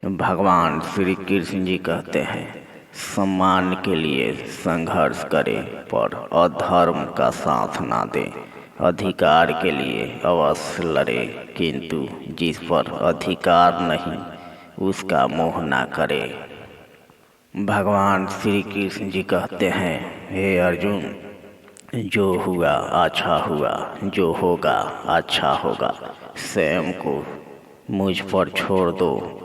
भगवान श्री कृष्ण जी कहते हैं, सम्मान के लिए संघर्ष करे पर अधर्म का साथ ना दे। अधिकार के लिए अवश्य लड़े, किंतु जिस पर अधिकार नहीं उसका मोह ना करे। भगवान श्री कृष्ण जी कहते हैं, हे अर्जुन, जो हुआ अच्छा हुआ, जो होगा अच्छा होगा। स्वयं को मुझ पर छोड़ दो,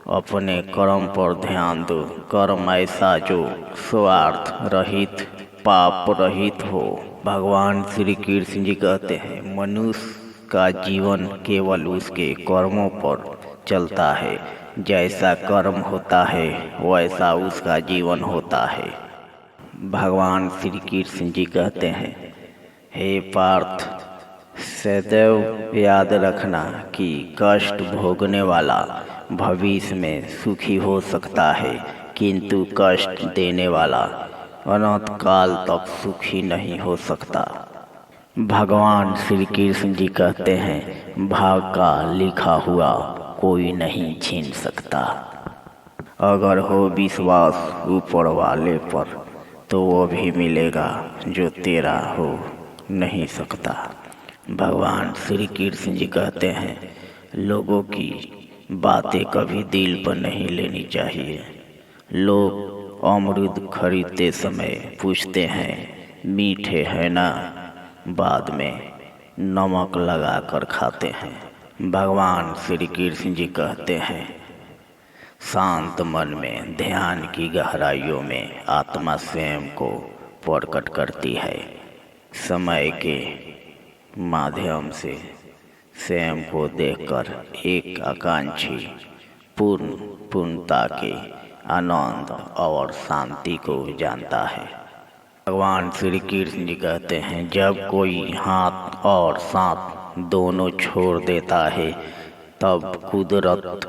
अपने कर्म पर ध्यान दो। कर्म ऐसा जो स्वार्थ रहित, पाप रहित हो। भगवान श्री कृष्ण जी कहते हैं, मनुष्य का जीवन केवल उसके कर्मों पर चलता है। जैसा कर्म होता है वैसा उसका जीवन होता है। भगवान श्री कृष्ण जी कहते हैं, हे पार्थ, सदैव याद रखना कि कष्ट भोगने वाला भविष्य में सुखी हो सकता है, किंतु कष्ट देने वाला अनंत काल तक सुखी नहीं हो सकता। भगवान श्री कृष्ण जी कहते हैं, भाग का लिखा हुआ कोई नहीं छीन सकता। अगर हो विश्वास ऊपर वाले पर तो वो भी मिलेगा जो तेरा हो नहीं सकता। भगवान श्री कृष्ण जी कहते हैं, लोगों की बातें कभी दिल पर नहीं लेनी चाहिए। लोग अमरूद खरीदते समय पूछते हैं, मीठे हैं ना, बाद में नमक लगा कर खाते हैं। भगवान श्री कृष्ण जी कहते हैं, शांत मन में ध्यान की गहराइयों में आत्मा स्वयं को प्रकट करती है। समय के माध्यम से स्वयं को देखकर एक आकांक्षी पूर्णता के आनंद और शांति को जानता है। भगवान श्री कृष्ण जी कहते हैं, जब कोई हाथ और सांस दोनों छोड़ देता है तब कुदरत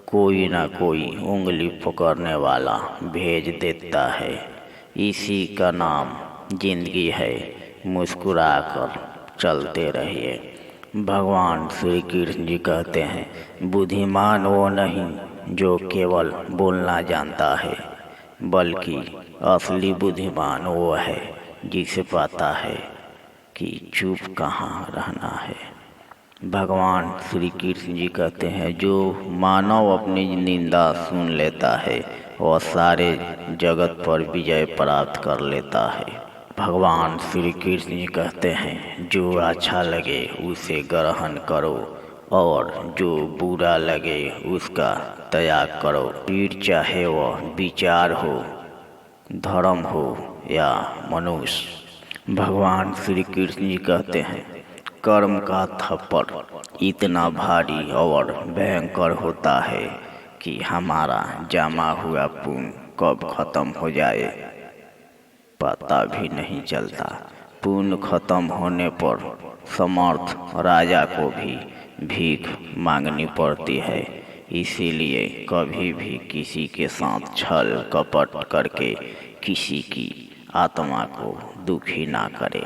कोई ना कोई उंगली पकड़ने वाला भेज देता है। इसी का नाम जिंदगी है। मुस्कुराकर चलते रहिए। भगवान श्री कृष्ण जी कहते हैं, बुद्धिमान वो नहीं जो केवल बोलना जानता है, बल्कि असली बुद्धिमान वो है जिसे पता है कि चुप कहाँ रहना है। भगवान श्री कृष्ण जी कहते हैं, जो मानव अपनी निंदा सुन लेता है वह सारे जगत पर विजय प्राप्त कर लेता है। भगवान श्री कृष्ण जी कहते हैं, जो अच्छा लगे उसे ग्रहण करो और जो बुरा लगे उसका त्याग करो। फिर चाहे वह विचार हो, धर्म हो या मनुष्य। भगवान श्री कृष्ण जी कहते हैं, कर्म का थप्पड़ इतना भारी और भयंकर होता है कि हमारा जमा हुआ पुण्य कब खत्म हो जाए पता भी नहीं चलता। पुण्य खत्म होने पर समर्थ राजा को भी भीख मांगनी पड़ती है। इसीलिए कभी भी किसी के साथ छल कपट करके किसी की आत्मा को दुखी ना करे।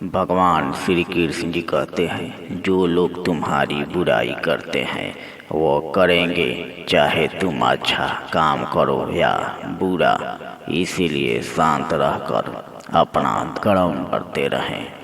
भगवान श्री कृष्ण जी कहते हैं, जो लोग तुम्हारी बुराई करते हैं वो करेंगे, चाहे तुम अच्छा काम करो या बुरा। इसीलिए शांत रहकर अपना कर्म करते रहें।